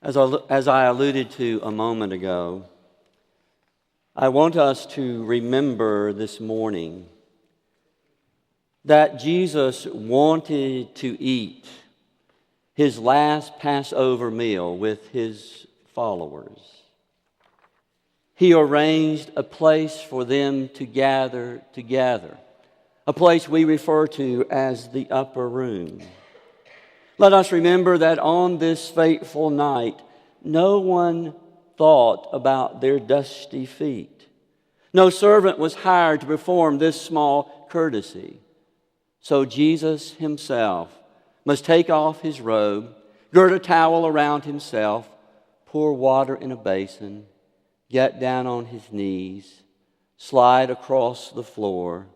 As I alluded to a moment ago, I want us to remember this morning that Jesus wanted to eat his last Passover meal with his followers. He arranged a place for them to gather together, a place we refer to as the upper room. Let us remember that on this fateful night, no one thought about their dusty feet. No servant was hired to perform this small courtesy. So Jesus himself must take off his robe, gird a towel around himself, pour water in a basin, get down on his knees, slide across the floor,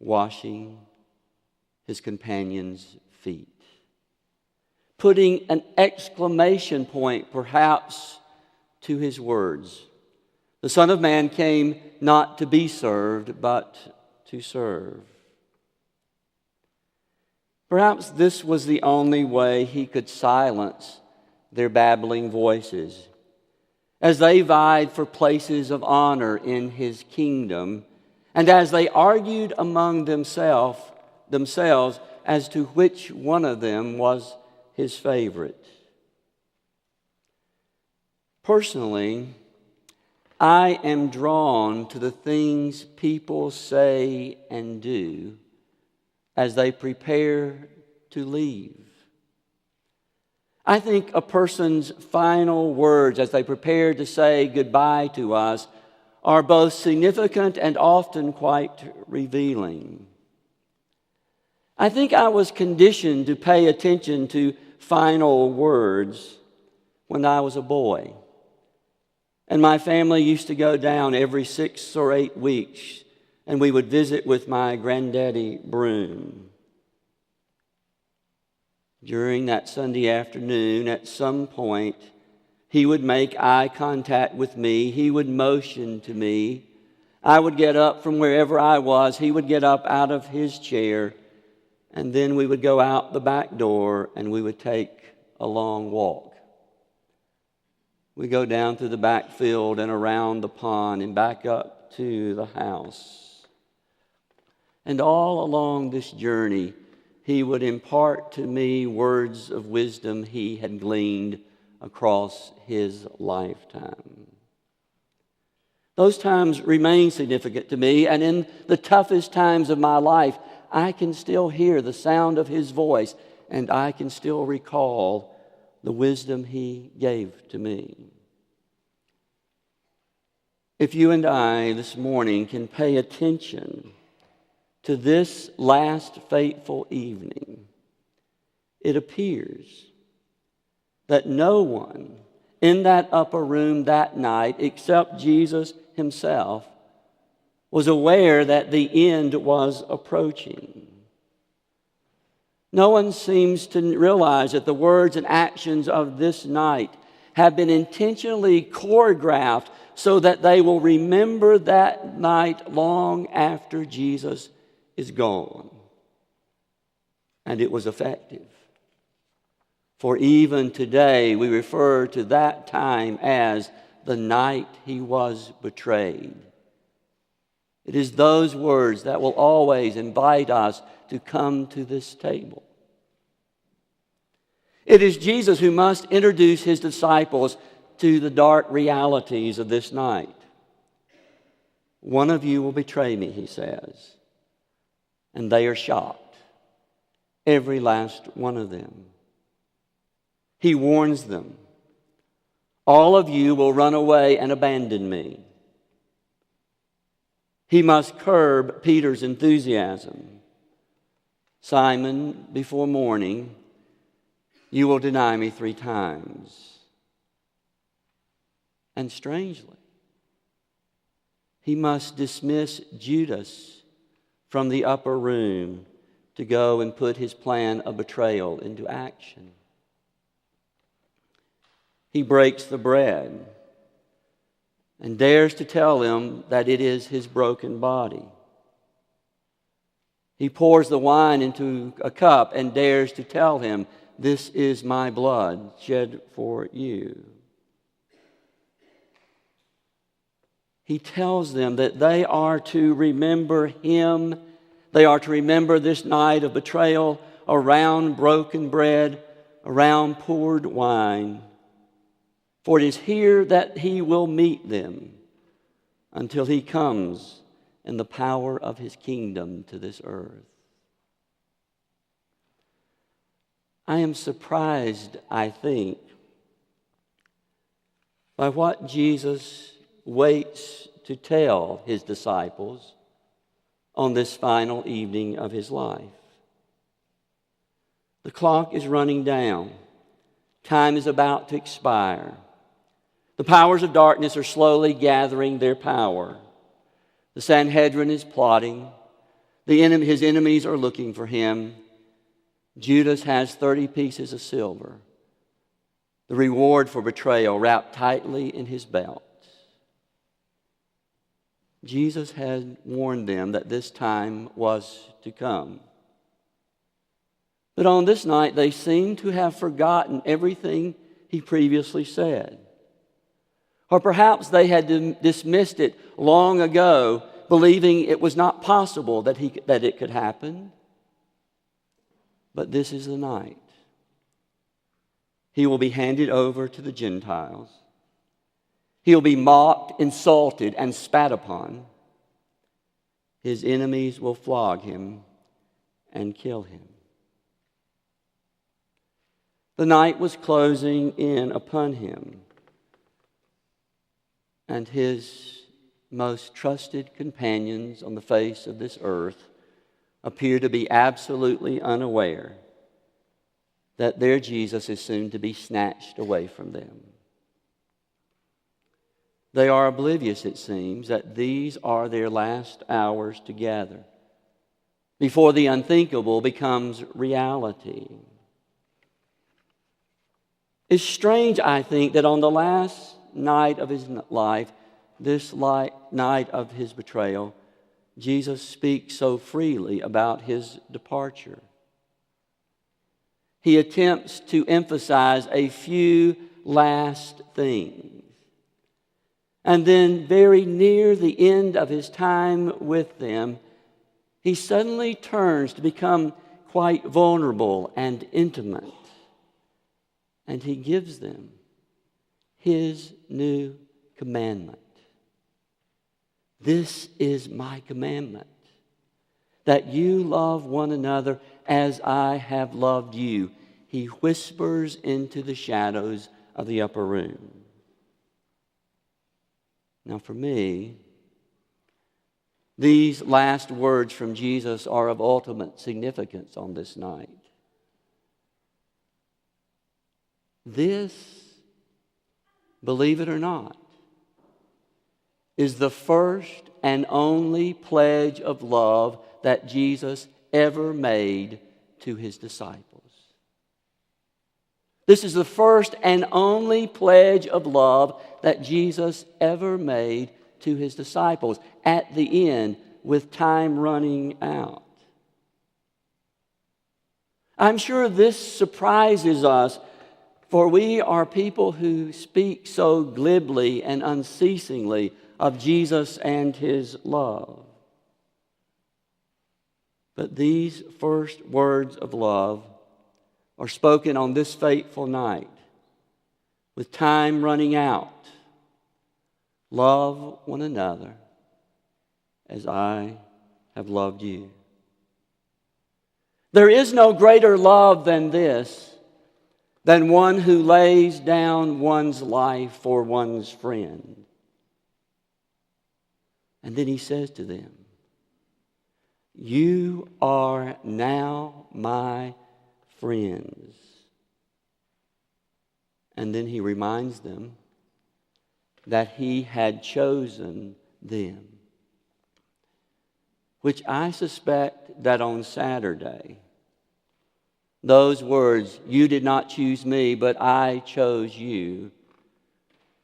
washing his companions' feet, putting an exclamation point perhaps to his words. The Son of Man came not to be served, but to serve. Perhaps this was the only way he could silence their babbling voices as they vied for places of honor in his kingdom, and as they argued among themselves as to which one of them was his favorite. Personally, I am drawn to the things people say and do as they prepare to leave. I think a person's final words as they prepare to say goodbye to us are both significant and often quite revealing. I think I was conditioned to pay attention to final words when I was a boy. And my family used to go down every 6 or 8 weeks, and we would visit with my granddaddy Broom. During that Sunday afternoon, at some point, he would make eye contact with me. He would motion to me. I would get up from wherever I was. He would get up out of his chair, and then we would go out the back door and we would take a long walk. We go down through the backfield and around the pond and back up to the house. And all along this journey, he would impart to me words of wisdom he had gleaned across his lifetime. Those times remain significant to me, and in the toughest times of my life, I can still hear the sound of his voice, and I can still recall the wisdom he gave to me. If you and I this morning can pay attention to this last fateful evening, it appears that no one in that upper room that night, except Jesus himself, was aware that the end was approaching. No one seems to realize that the words and actions of this night have been intentionally choreographed so that they will remember that night long after Jesus is gone. And it was effective. For even today, we refer to that time as the night he was betrayed. It is those words that will always invite us to come to this table. It is Jesus who must introduce his disciples to the dark realities of this night. One of you will betray me, he says. And they are shocked, every last one of them. He warns them, all of you will run away and abandon me. He must curb Peter's enthusiasm. Simon, before morning, you will deny me 3 times. And strangely, he must dismiss Judas from the upper room to go and put his plan of betrayal into action. He breaks the bread and dares to tell him that it is his broken body. He pours the wine into a cup and dares to tell him this is my blood shed for you. He tells them that they are to remember him. They are to remember this night of betrayal around broken bread, around poured wine. For it is here that he will meet them until he comes in the power of his kingdom to this earth. I am surprised, I think, by what Jesus waits to tell his disciples on this final evening of his life. The clock is running down. Time is about to expire. The powers of darkness are slowly gathering their power. The Sanhedrin is plotting. His enemies are looking for him. Judas has 30 pieces of silver, the reward for betrayal, wrapped tightly in his belt. Jesus had warned them that this time was to come. But on this night, they seem to have forgotten everything he previously said. Or perhaps they had dismissed it long ago, believing it was not possible that it could happen. But this is the night. He will be handed over to the Gentiles. He'll be mocked, insulted, and spat upon. His enemies will flog him and kill him. The night was closing in upon him, and his most trusted companions on the face of this earth appear to be absolutely unaware that their Jesus is soon to be snatched away from them. They are oblivious, it seems, that these are their last hours together before the unthinkable becomes reality. It's strange, I think, that on the last night of his life, this night of his betrayal, Jesus speaks so freely about his departure. He attempts to emphasize a few last things. And then, very near the end of his time with them, he suddenly turns to become quite vulnerable and intimate. And he gives them his new commandment. This is my commandment, that you love one another as I have loved you. He whispers into the shadows of the upper room. Now for me, these last words from Jesus are of ultimate significance on this night. This, believe it or not, is the first and only pledge of love that Jesus ever made to his disciples. This is the first and only pledge of love that Jesus ever made to his disciples at the end, with time running out. I'm sure this surprises us, for we are people who speak so glibly and unceasingly of Jesus and his love. But these first words of love are spoken on this fateful night, with time running out. Love one another as I have loved you. There is no greater love than this, than one who lays down one's life for one's friend. And then he says to them, you are now my friends. And then he reminds them that he had chosen them, which I suspect that on Saturday, those words, you did not choose me, but I chose you,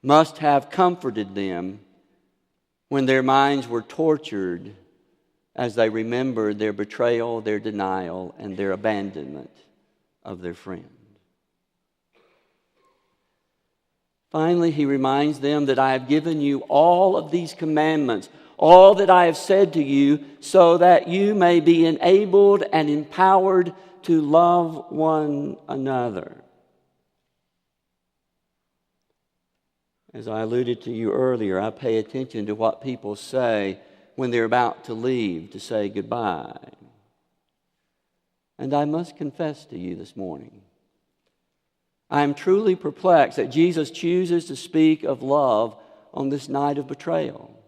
must have comforted them when their minds were tortured as they remembered their betrayal, their denial, and their abandonment of their friend. Finally, he reminds them that I have given you all of these commandments, all that I have said to you, so that you may be enabled and empowered to love one another. As I alluded to you earlier, I pay attention to what people say when they're about to leave to say goodbye. And I must confess to you this morning, I am truly perplexed that Jesus chooses to speak of love on this night of betrayal.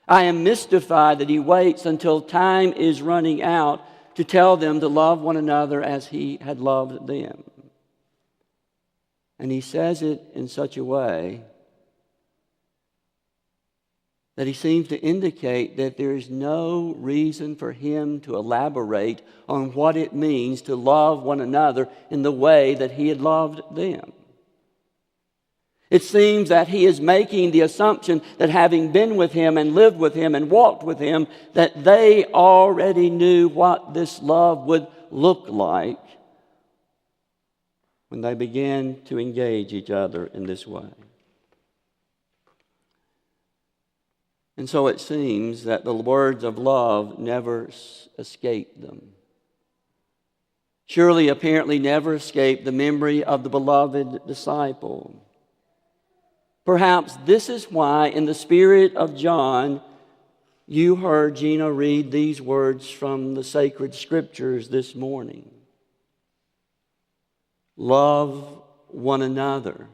I am mystified that he waits until time is running out to tell them to love one another as he had loved them. And he says it in such a way that he seems to indicate that there is no reason for him to elaborate on what it means to love one another in the way that he had loved them. It seems that he is making the assumption that having been with him and lived with him and walked with him, that they already knew what this love would look like when they began to engage each other in this way. And so it seems that the words of love never escaped them. Surely, apparently, never escaped the memory of the beloved disciple. Perhaps this is why, in the spirit of John, you heard Gina read these words from the sacred scriptures this morning. Love one another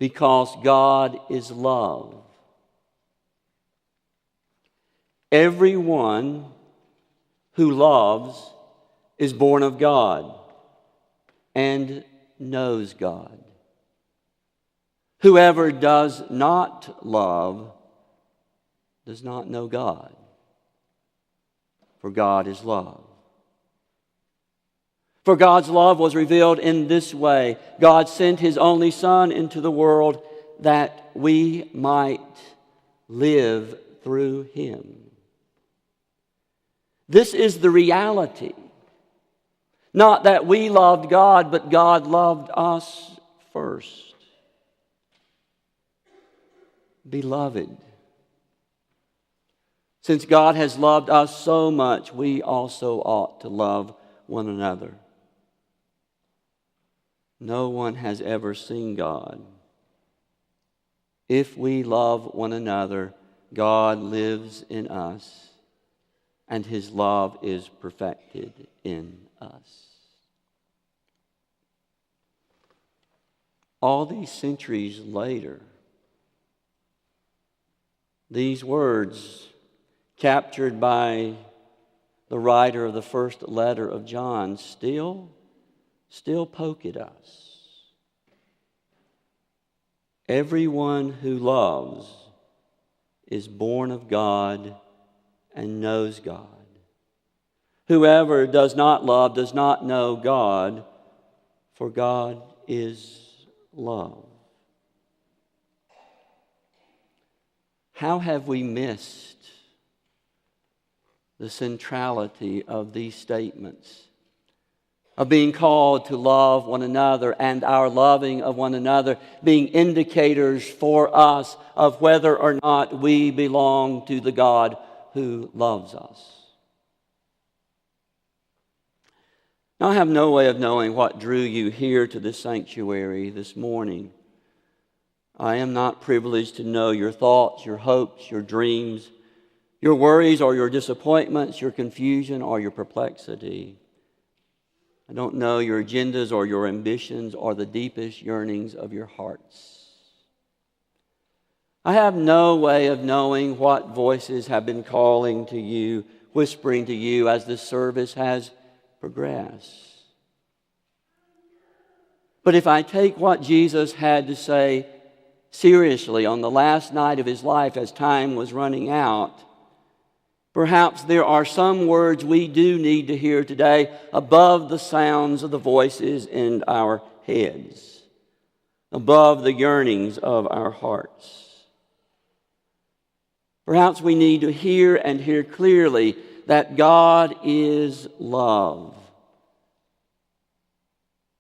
because God is love. Everyone who loves is born of God and knows God. Whoever does not love does not know God, for God is love. For God's love was revealed in this way. God sent his only Son into the world that we might live through him. This is the reality. Not that we loved God, but God loved us first. Beloved, since God has loved us so much, we also ought to love one another. No one has ever seen God. If we love one another, God lives in us, and his love is perfected in us. All these centuries later, these words, captured by the writer of the first letter of John, still poke at us. Everyone who loves is born of God and knows God. Whoever does not love does not know God, for God is love. How have we missed the centrality of these statements? Of being called to love one another and our loving of one another being indicators for us of whether or not we belong to the God who loves us. Now, I have no way of knowing what drew you here to this sanctuary this morning. I am not privileged to know your thoughts, your hopes, your dreams, your worries or your disappointments, your confusion or your perplexity. I don't know your agendas or your ambitions or the deepest yearnings of your hearts. I have no way of knowing what voices have been calling to you, whispering to you as this service has progressed. But if I take what Jesus had to say seriously on the last night of his life as time was running out, perhaps there are some words we do need to hear today above the sounds of the voices in our heads, above the yearnings of our hearts. Perhaps we need to hear and hear clearly that God is love.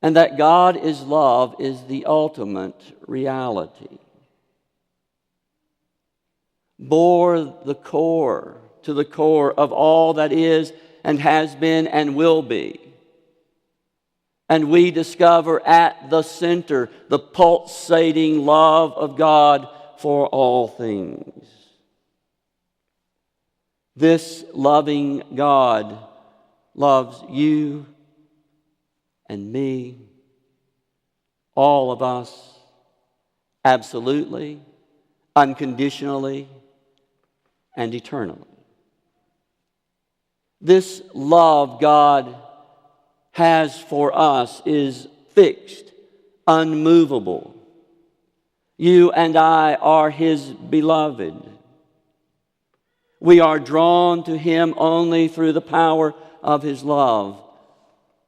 and that God is love is the ultimate reality. Bore the core to the core of all that is and has been and will be. And we discover at the center the pulsating love of God for all things. This loving God loves you and me, all of us, absolutely, unconditionally, and eternally. This love God has for us is fixed, unmovable. You and I are His beloved. We are drawn to Him only through the power of His love,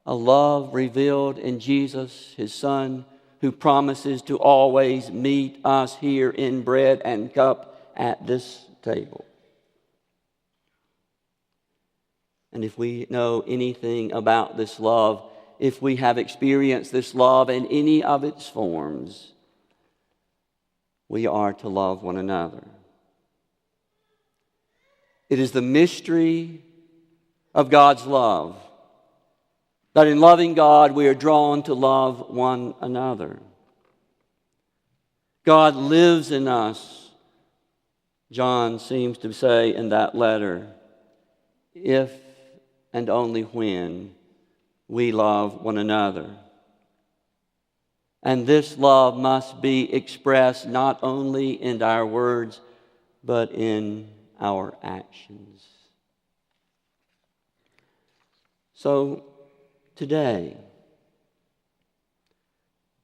a love revealed in Jesus, His Son, who promises to always meet us here in bread and cup at this table. And if we know anything about this love, if we have experienced this love in any of its forms, we are to love one another. It is the mystery of God's love that in loving God we are drawn to love one another. God lives in us, John seems to say in that letter, if and only when we love one another. And this love must be expressed not only in our words, but in our actions. So today,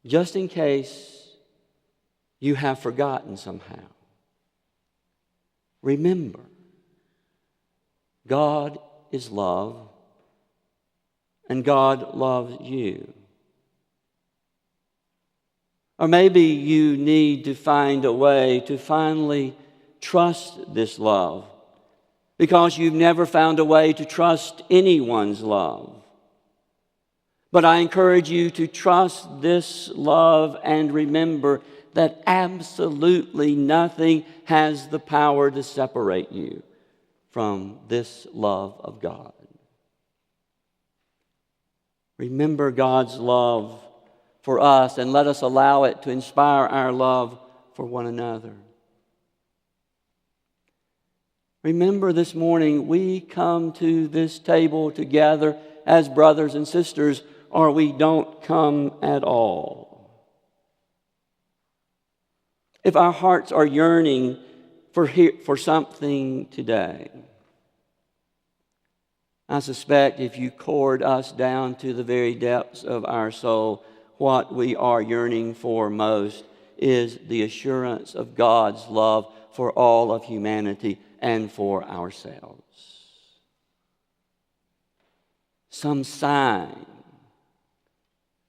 just in case you have forgotten somehow, remember, God is love, and God loves you. Or maybe you need to find a way to finally trust this love, because you've never found a way to trust anyone's love. But I encourage you to trust this love and remember that absolutely nothing has the power to separate you from this love of God. Remember God's love for us and let us allow it to inspire our love for one another. Remember this morning we come to this table together as brothers and sisters, or we don't come at all. If our hearts are yearning for something today, I suspect if you cored us down to the very depths of our soul, what we are yearning for most is the assurance of God's love for all of humanity and for ourselves. Some sign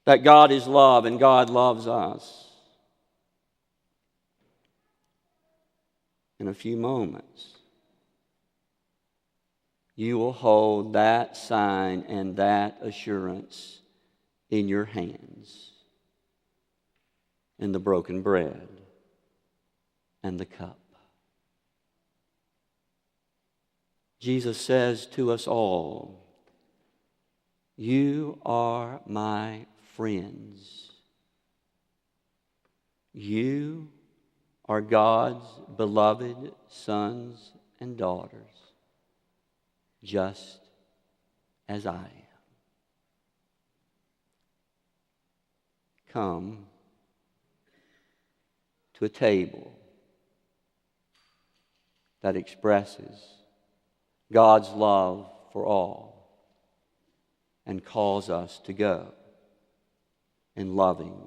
that God is love and God loves us. In a few moments, you will hold that sign and that assurance in your hands, in the broken bread and the cup. Jesus says to us all, "You are my friends. You are God's beloved sons and daughters, just as I am." Come to a table that expresses God's love for all and calls us to go in loving